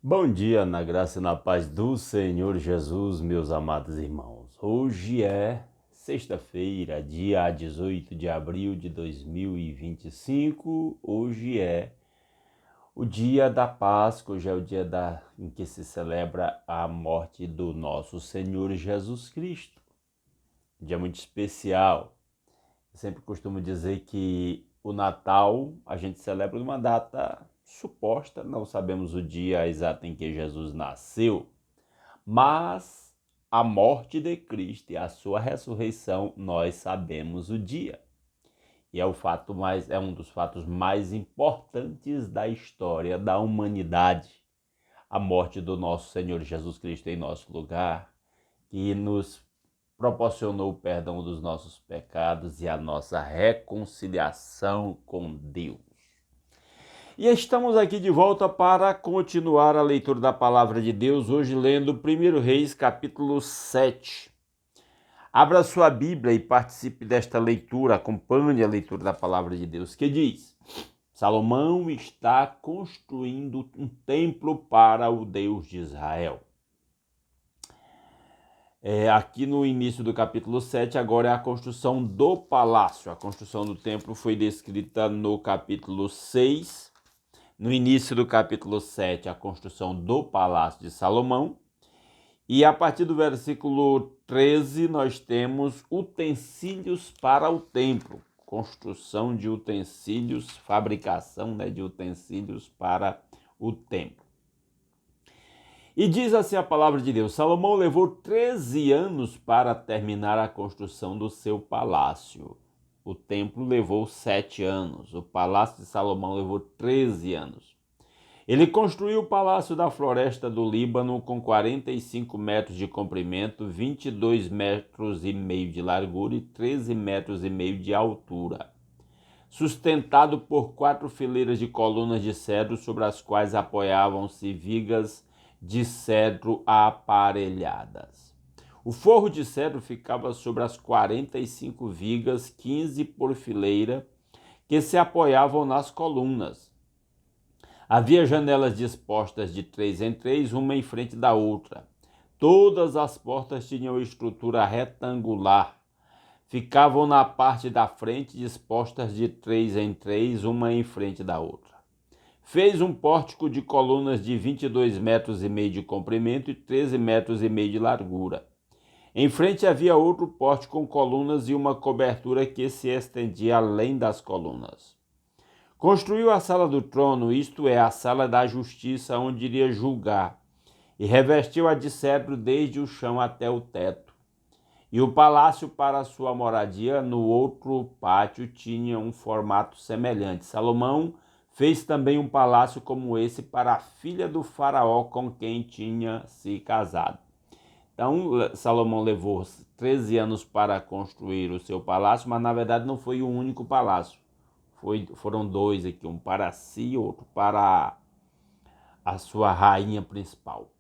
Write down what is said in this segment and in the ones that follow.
Bom dia, na graça e na paz do Senhor Jesus, meus amados irmãos. Hoje é sexta-feira, dia 18 de abril de 2025. Hoje é o dia da Páscoa, hoje é o dia em que se celebra a morte do nosso Senhor Jesus Cristo. Um dia muito especial. Eu sempre costumo dizer que o Natal a gente celebra numa data suposta, não sabemos o dia exato em que Jesus nasceu, mas a morte de Cristo e a sua ressurreição nós sabemos o dia. E é um dos fatos mais importantes da história da humanidade, a morte do nosso Senhor Jesus Cristo em nosso lugar, que nos proporcionou o perdão dos nossos pecados e a nossa reconciliação com Deus. E estamos aqui de volta para continuar a leitura da Palavra de Deus, hoje lendo 1 Reis, capítulo 7. Abra sua Bíblia e participe desta leitura, acompanhe a leitura da Palavra de Deus, que diz: Salomão está construindo um templo para o Deus de Israel. Aqui no início do capítulo 7, agora é a construção do palácio. A construção do templo foi descrita no capítulo 6. No início do capítulo 7, a construção do palácio de Salomão. E a partir do versículo 13, nós temos utensílios para o templo. Construção de utensílios, fabricação de utensílios para o templo. E diz assim a palavra de Deus: Salomão levou 13 anos para terminar a construção do seu palácio. O templo levou 7 anos, o palácio de Salomão levou 13 anos. Ele construiu o palácio da floresta do Líbano com 45 metros de comprimento, 22 metros e meio de largura e 13 metros e meio de altura, sustentado por 4 fileiras de colunas de cedro sobre as quais apoiavam-se vigas de cedro aparelhadas. O forro de cedro ficava sobre as 45 vigas, 15 por fileira, que se apoiavam nas colunas. Havia janelas dispostas de 3 em 3, uma em frente da outra. Todas as portas tinham estrutura retangular. Ficavam na parte da frente dispostas de 3 em 3, uma em frente da outra. Fez um pórtico de colunas de 22 metros e meio de comprimento e 13 metros e meio de largura. Em frente havia outro pórtico com colunas e uma cobertura que se estendia além das colunas. Construiu a sala do trono, isto é, a sala da justiça, onde iria julgar, e revestiu-a de cedro desde o chão até o teto. E o palácio para sua moradia no outro pátio tinha um formato semelhante. Salomão fez também um palácio como esse para a filha do faraó com quem tinha se casado. Então, Salomão levou 13 anos para construir o seu palácio, mas na verdade não foi o único palácio. Foram 2 aqui, um para si e outro para a sua rainha principal.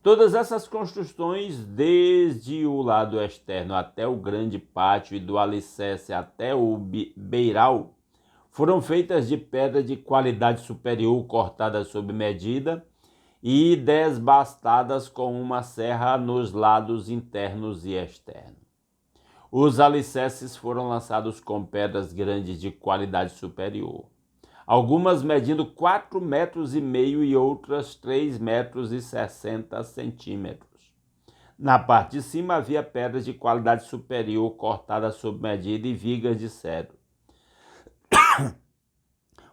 Todas essas construções, desde o lado externo até o grande pátio e do alicerce até o beiral, foram feitas de pedra de qualidade superior, cortadas sob medida e desbastadas com uma serra nos lados internos e externos. Os alicerces foram lançados com pedras grandes de qualidade superior, algumas medindo 4 metros e meio e outras 3 metros e 60 centímetros. Na parte de cima havia pedras de qualidade superior cortadas sob medida e vigas de cedro.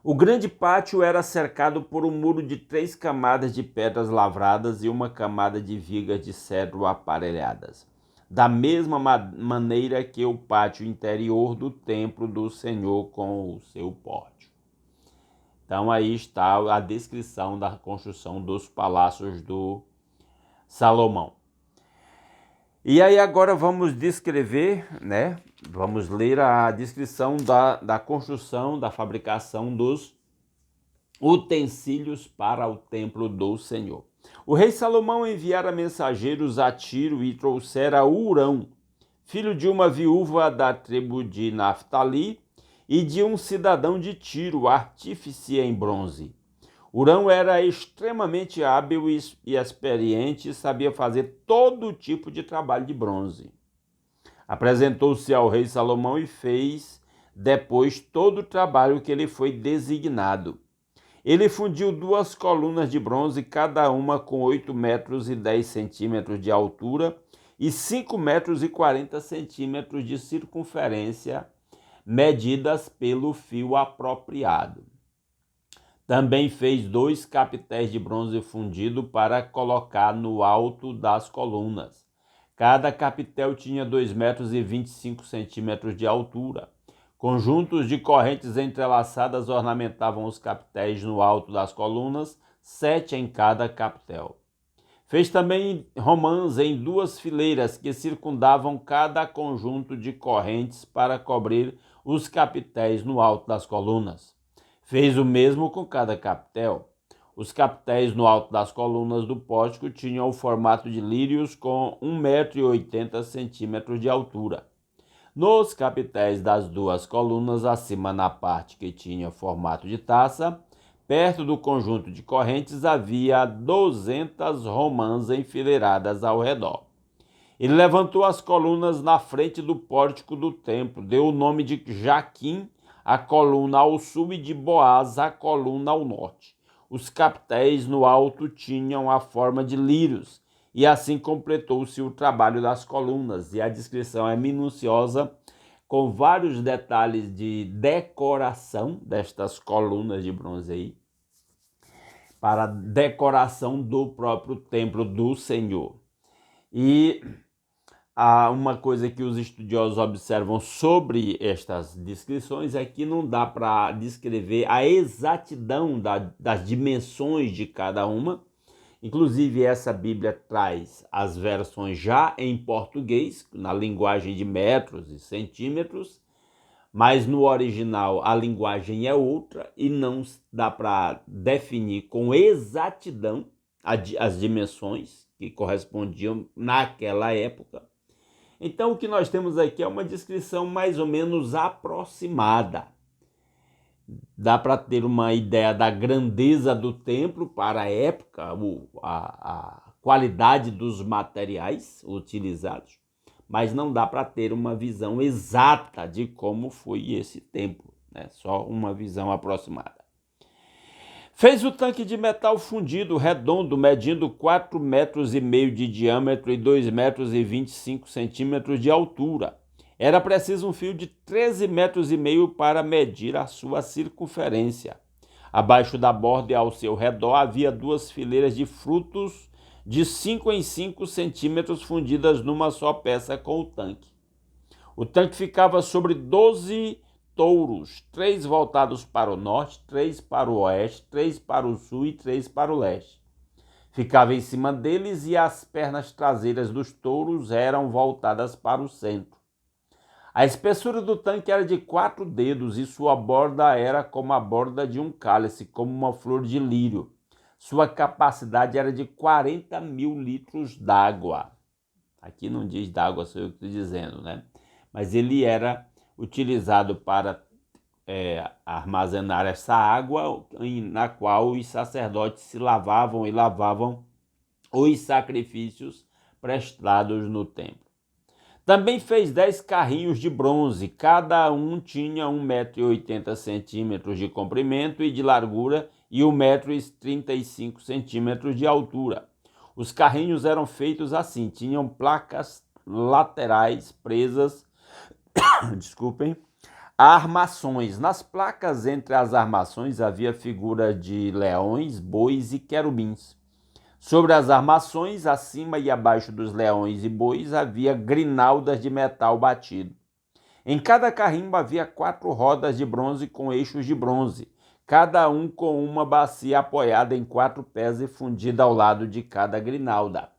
O grande pátio era cercado por um muro de 3 camadas de pedras lavradas e uma camada de vigas de cedro aparelhadas, da mesma maneira que o pátio interior do templo do Senhor com o seu pórtico. Então aí está a descrição da construção dos palácios do Salomão. E aí agora vamos descrever, Vamos ler a descrição da construção, da fabricação dos utensílios para o templo do Senhor. O rei Salomão enviara mensageiros a Tiro e trouxera Hurão, filho de uma viúva da tribo de Naftali e de um cidadão de Tiro, artífice em bronze. Hurão era extremamente hábil e experiente e sabia fazer todo tipo de trabalho de bronze. Apresentou-se ao rei Salomão e fez depois todo o trabalho que ele foi designado. Ele fundiu 2 colunas de bronze, cada uma com 8 metros e 10 centímetros de altura e 5 metros e 40 centímetros de circunferência, medidas pelo fio apropriado. Também fez 2 capitéis de bronze fundido para colocar no alto das colunas. Cada capitel tinha 2 metros e 25 centímetros de altura. Conjuntos de correntes entrelaçadas ornamentavam os capitéis no alto das colunas, 7 em cada capitel. Fez também romãs em 2 fileiras que circundavam cada conjunto de correntes para cobrir os capitéis no alto das colunas. Fez o mesmo com cada capitel. Os capitéis no alto das colunas do pórtico tinham o formato de lírios com 1,80 m de altura. Nos capitéis das 2 colunas, acima na parte que tinha formato de taça, perto do conjunto de correntes, havia 200 romãs enfileiradas ao redor. Ele levantou as colunas na frente do pórtico do templo, deu o nome de Jaquim à coluna ao sul e de Boaz à coluna ao norte. Os capitéis no alto tinham a forma de lírios, e assim completou-se o trabalho das colunas, e a descrição é minuciosa, com vários detalhes de decoração destas colunas de bronze aí, para decoração do próprio templo do Senhor. E há uma coisa que os estudiosos observam sobre estas descrições é que não dá para descrever a exatidão das dimensões de cada uma. Inclusive, essa Bíblia traz as versões já em português, na linguagem de metros e centímetros, mas no original a linguagem é outra e não dá para definir com exatidão as dimensões que correspondiam naquela época. Então, o que nós temos aqui é uma descrição mais ou menos aproximada. Dá para ter uma ideia da grandeza do templo para a época, a qualidade dos materiais utilizados, mas não dá para ter uma visão exata de como foi esse templo, né? Só uma visão aproximada. Fez o tanque de metal fundido redondo, medindo 4,5 metros de diâmetro e 2,25 metros de altura. Era preciso um fio de 13,5 metros para medir a sua circunferência. Abaixo da borda e ao seu redor havia 2 fileiras de frutos de 5 em 5 centímetros fundidas numa só peça com o tanque. O tanque ficava sobre 12 touros, 3 voltados para o norte, 3 para o oeste, 3 para o sul e 3 para o leste. Ficava em cima deles e as pernas traseiras dos touros eram voltadas para o centro. A espessura do tanque era de 4 dedos e sua borda era como a borda de um cálice, como uma flor de lírio. Sua capacidade era de 40.000 litros d'água. Aqui não diz d'água, sou eu que estou dizendo, né? Mas ele era utilizado para armazenar essa água na qual os sacerdotes se lavavam e lavavam os sacrifícios prestados no templo. Também fez 10 carrinhos de bronze, cada um tinha 1,80 m de comprimento e de largura e 1,35 m de altura. Os carrinhos eram feitos assim, tinham placas laterais presas, a armações. Nas placas entre as armações havia figura de leões, bois e querubins. Sobre as armações, acima e abaixo dos leões e bois, havia grinaldas de metal batido. Em cada carrinho havia 4 rodas de bronze com eixos de bronze, cada um com uma bacia apoiada em 4 pés e fundida ao lado de cada grinalda.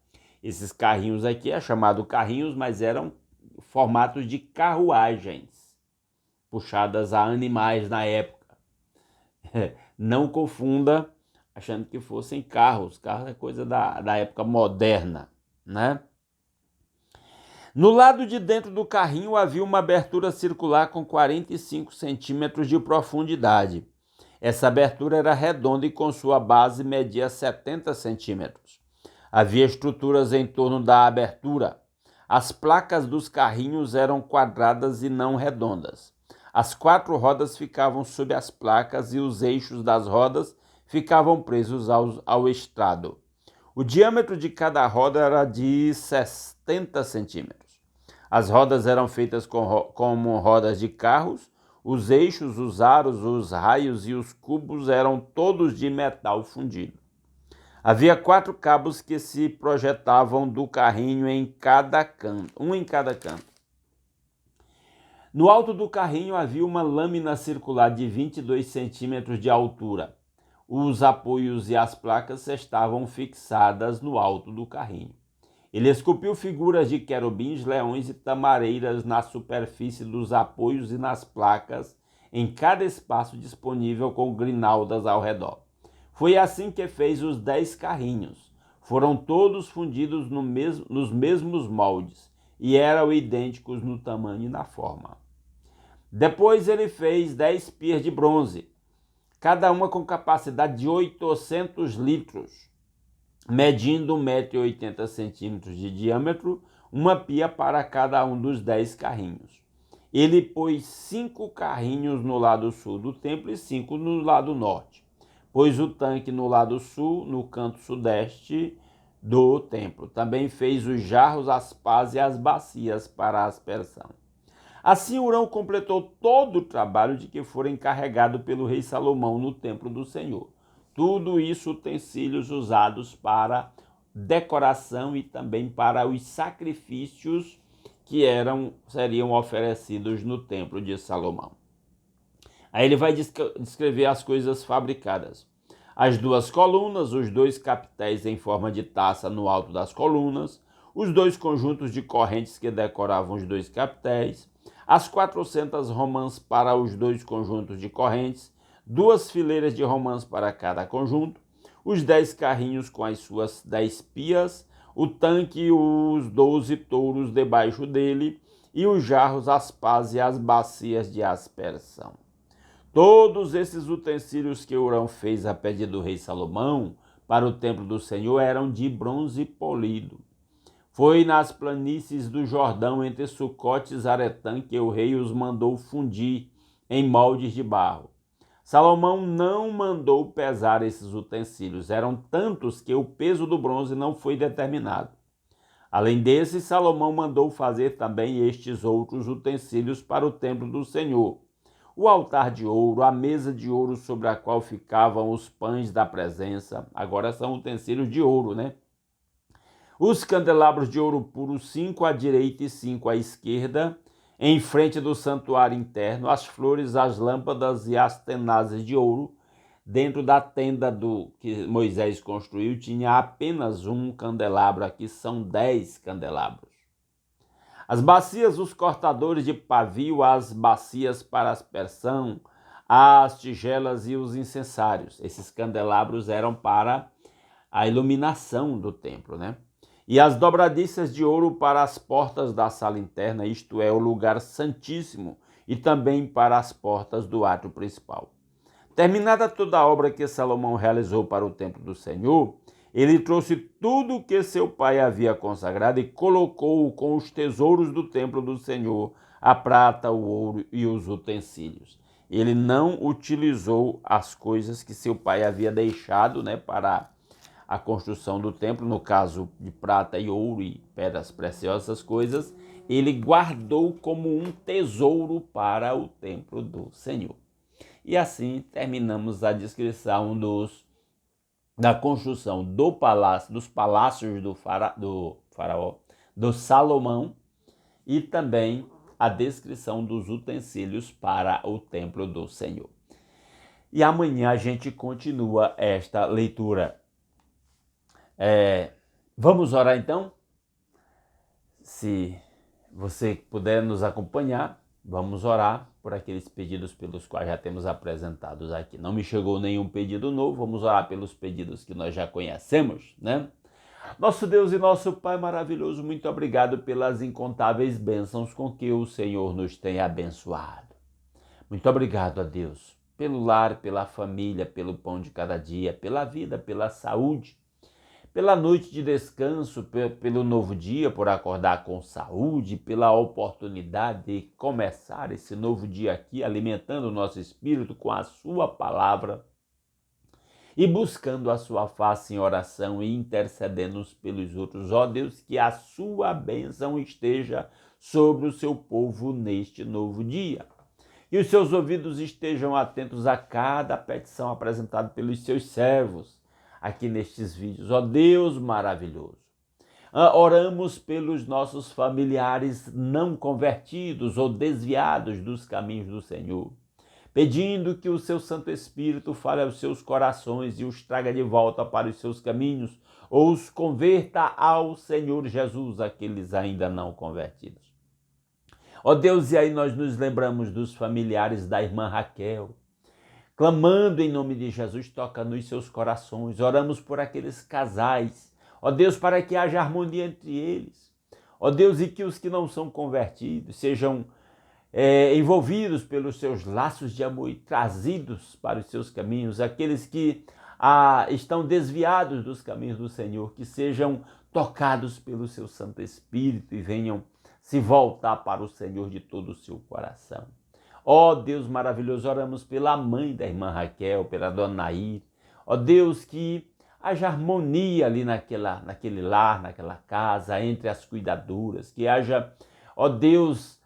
Esses carrinhos aqui é chamado carrinhos, mas eram formatos de carruagens, puxadas a animais na época. Não confunda achando que fossem carros. Carros é coisa da época moderna, né? No lado de dentro do carrinho havia uma abertura circular com 45 centímetros de profundidade. Essa abertura era redonda e com sua base media 70 centímetros. Havia estruturas em torno da abertura. As placas dos carrinhos eram quadradas e não redondas. As 4 rodas ficavam sob as placas e os eixos das rodas ficavam presos ao estrado. O diâmetro de cada roda era de 70 centímetros. As rodas eram feitas como rodas de carros. Os eixos, os aros, os raios e os cubos eram todos de metal fundido. Havia 4 cabos que se projetavam do carrinho um em cada canto. No alto do carrinho havia uma lâmina circular de 22 centímetros de altura. Os apoios e as placas estavam fixadas no alto do carrinho. Ele esculpiu figuras de querubins, leões e tamareiras na superfície dos apoios e nas placas, em cada espaço disponível com grinaldas ao redor. Foi assim que fez os 10 carrinhos. Foram todos fundidos nos mesmos moldes e eram idênticos no tamanho e na forma. Depois ele fez 10 pias de bronze, cada uma com capacidade de 800 litros. Medindo 1,80 m de diâmetro, uma pia para cada um dos 10 carrinhos. Ele pôs 5 carrinhos no lado sul do templo e 5 no lado norte. Pôs o tanque no lado sul, no canto sudeste do templo. Também fez os jarros, as pás e as bacias para a aspersão. Assim Hurão completou todo o trabalho de que fora encarregado pelo rei Salomão no templo do Senhor. Tudo isso utensílios usados para decoração e também para os sacrifícios que seriam oferecidos no templo de Salomão. Aí ele vai descrever as coisas fabricadas. As 2 colunas, os 2 capitéis em forma de taça no alto das colunas, os 2 conjuntos de correntes que decoravam os 2 capitéis, as 400 romãs para os 2 conjuntos de correntes, 2 fileiras de romãs para cada conjunto, os 10 carrinhos com as suas 10 pias, o tanque e os 12 touros debaixo dele, e os jarros, as pás e as bacias de aspersão. Todos esses utensílios que Hurão fez a pedido do rei Salomão para o templo do Senhor eram de bronze polido. Foi nas planícies do Jordão, entre Sucote e Zaretã, que o rei os mandou fundir em moldes de barro. Salomão não mandou pesar esses utensílios, eram tantos que o peso do bronze não foi determinado. Além desses, Salomão mandou fazer também estes outros utensílios para o templo do Senhor: o altar de ouro, a mesa de ouro sobre a qual ficavam os pães da presença, agora são utensílios de ouro, né? Os candelabros de ouro puro, 5 à direita e 5 à esquerda, em frente do santuário interno, as flores, as lâmpadas e as tenazes de ouro. Dentro da tenda que Moisés construiu, tinha apenas um candelabro, aqui são 10 candelabros. As bacias, os cortadores de pavio, as bacias para aspersão, as tigelas e os incensários. Esses candelabros eram para a iluminação do templo, né? E as dobradiças de ouro para as portas da sala interna, isto é, o lugar santíssimo, e também para as portas do átrio principal. Terminada toda a obra que Salomão realizou para o templo do Senhor, ele trouxe tudo o que seu pai havia consagrado e colocou-o com os tesouros do templo do Senhor, a prata, o ouro e os utensílios. Ele não utilizou as coisas que seu pai havia deixado, né, para a construção do templo, no caso de prata e ouro e pedras preciosas, essas coisas, ele guardou como um tesouro para o templo do Senhor. E assim terminamos a descrição da construção dos palácios do faraó, do Salomão, e também a descrição dos utensílios para o templo do Senhor. E amanhã a gente continua esta leitura. Vamos orar então? Se você puder nos acompanhar, vamos orar por aqueles pedidos pelos quais já temos apresentados aqui. Não me chegou nenhum pedido novo, vamos orar pelos pedidos que nós já conhecemos, né? Nosso Deus e nosso Pai maravilhoso, muito obrigado pelas incontáveis bênçãos com que o Senhor nos tem abençoado. Muito obrigado a Deus pelo lar, pela família, pelo pão de cada dia, pela vida, pela saúde, pela noite de descanso, pelo novo dia, por acordar com saúde, pela oportunidade de começar esse novo dia aqui, alimentando o nosso espírito com a sua palavra e buscando a sua face em oração e intercedendo uns pelos outros. Ó Deus, que a sua bênção esteja sobre o seu povo neste novo dia. E os seus ouvidos estejam atentos a cada petição apresentada pelos seus servos aqui nestes vídeos. Ó Deus maravilhoso. Oramos pelos nossos familiares não convertidos ou desviados dos caminhos do Senhor, pedindo que o seu Santo Espírito fale aos seus corações e os traga de volta para os seus caminhos, ou os converta ao Senhor Jesus, aqueles ainda não convertidos. Ó Deus, e aí nós nos lembramos dos familiares da irmã Raquel, clamando em nome de Jesus, toca nos seus corações, oramos por aqueles casais, ó Deus, para que haja harmonia entre eles, ó Deus, e que os que não são convertidos sejam envolvidos pelos seus laços de amor e trazidos para os seus caminhos, aqueles que estão desviados dos caminhos do Senhor, que sejam tocados pelo seu Santo Espírito e venham se voltar para o Senhor de todo o seu coração. Ó Deus maravilhoso, oramos pela mãe da irmã Raquel, pela dona Nair. Ó Deus, que haja harmonia ali naquele lar, naquela casa, entre as cuidadoras, que haja, ó Deus,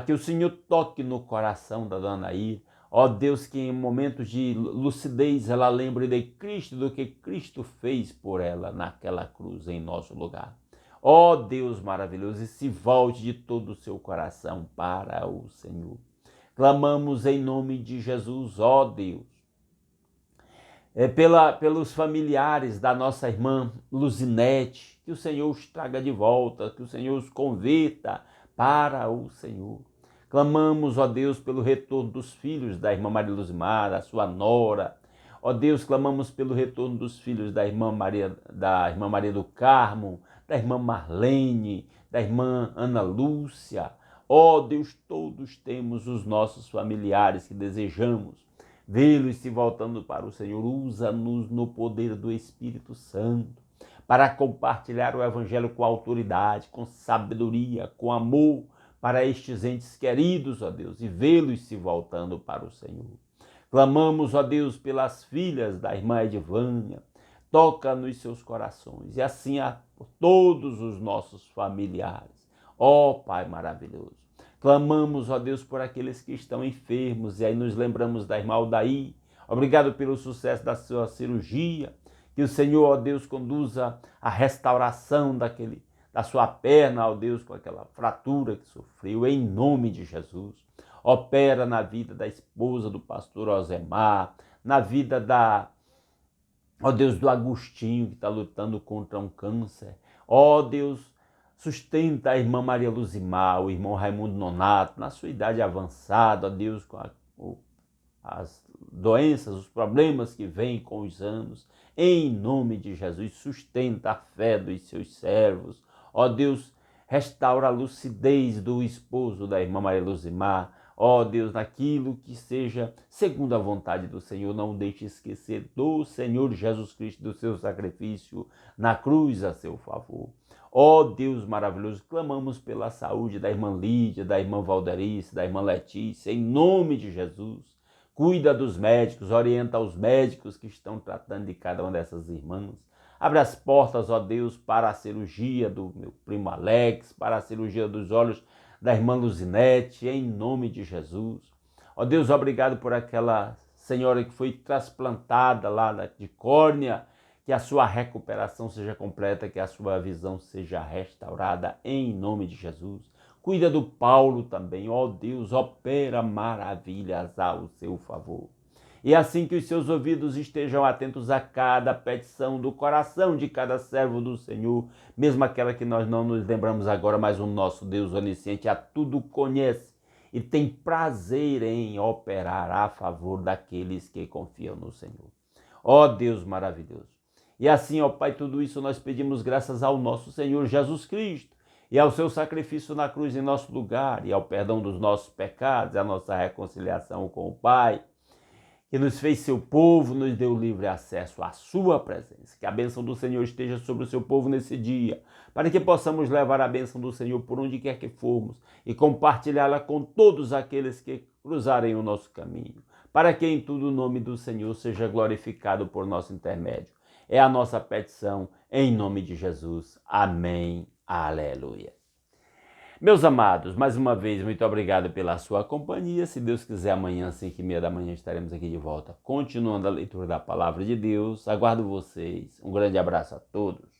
que o Senhor toque no coração da dona Nair. Ó Deus, que em momentos de lucidez ela lembre de Cristo, do que Cristo fez por ela naquela cruz em nosso lugar. Ó Deus maravilhoso, e se volte de todo o seu coração para o Senhor. Clamamos em nome de Jesus, ó Deus, pelos familiares da nossa irmã Luzinete, que o Senhor os traga de volta, que o Senhor os converta para o Senhor. Clamamos, ó Deus, pelo retorno dos filhos da irmã Maria Luzimar, da sua nora. Ó Deus, clamamos pelo retorno dos filhos da irmã Maria do Carmo, da irmã Marlene, da irmã Ana Lúcia. Ó Deus, todos temos os nossos familiares que desejamos vê-los se voltando para o Senhor. Usa-nos no poder do Espírito Santo para compartilhar o Evangelho com autoridade, com sabedoria, com amor para estes entes queridos, ó Deus, e vê-los se voltando para o Senhor. Clamamos, ó Deus, pelas filhas da irmã Edivânia, toca nos seus corações, e assim por todos os nossos familiares. Ó Pai maravilhoso, clamamos, ó Deus, por aqueles que estão enfermos, e aí nos lembramos da irmã Aldair. Obrigado pelo sucesso da sua cirurgia, que o Senhor, ó Deus, conduza a restauração da sua perna, ó Deus, com aquela fratura que sofreu, em nome de Jesus. Opera na vida da esposa do pastor Osemar, na vida ó Deus, do Agostinho, que está lutando contra um câncer. Ó Deus, sustenta a irmã Maria Luzimar, o irmão Raimundo Nonato, na sua idade avançada, ó Deus, com as doenças, os problemas que vêm com os anos. Em nome de Jesus, sustenta a fé dos seus servos. Ó Deus, restaura a lucidez do esposo da irmã Maria Luzimar. Ó Deus, naquilo que seja segundo a vontade do Senhor, não deixe esquecer do Senhor Jesus Cristo, do seu sacrifício na cruz a seu favor. Ó Deus maravilhoso, clamamos pela saúde da irmã Lídia, da irmã Valderice, da irmã Letícia, em nome de Jesus. Cuida dos médicos, orienta os médicos que estão tratando de cada uma dessas irmãs. Abre as portas, ó Deus, para a cirurgia do meu primo Alex, para a cirurgia dos olhos da irmã Luzinete, em nome de Jesus. Ó Deus, obrigado por aquela senhora que foi transplantada lá de córnea, que a sua recuperação seja completa, que a sua visão seja restaurada, em nome de Jesus. Cuida do Paulo também, ó Deus, opera maravilhas ao seu favor. E assim que os seus ouvidos estejam atentos a cada petição do coração de cada servo do Senhor, mesmo aquela que nós não nos lembramos agora, mas o nosso Deus onisciente a tudo conhece e tem prazer em operar a favor daqueles que confiam no Senhor. Ó Deus maravilhoso. E assim, ó Pai, tudo isso nós pedimos graças ao nosso Senhor Jesus Cristo e ao seu sacrifício na cruz em nosso lugar e ao perdão dos nossos pecados, a nossa reconciliação com o Pai. que nos fez seu povo, nos deu livre acesso à sua presença. Que a bênção do Senhor esteja sobre o seu povo nesse dia, para que possamos levar a bênção do Senhor por onde quer que formos e compartilhá-la com todos aqueles que cruzarem o nosso caminho, para que em tudo o nome do Senhor seja glorificado por nosso intermédio. É a nossa petição, em nome de Jesus. Amém. Aleluia. Meus amados, mais uma vez, muito obrigado pela sua companhia. Se Deus quiser, amanhã, às 5h30 da manhã, estaremos aqui de volta, continuando a leitura da Palavra de Deus. Aguardo vocês. Um grande abraço a todos.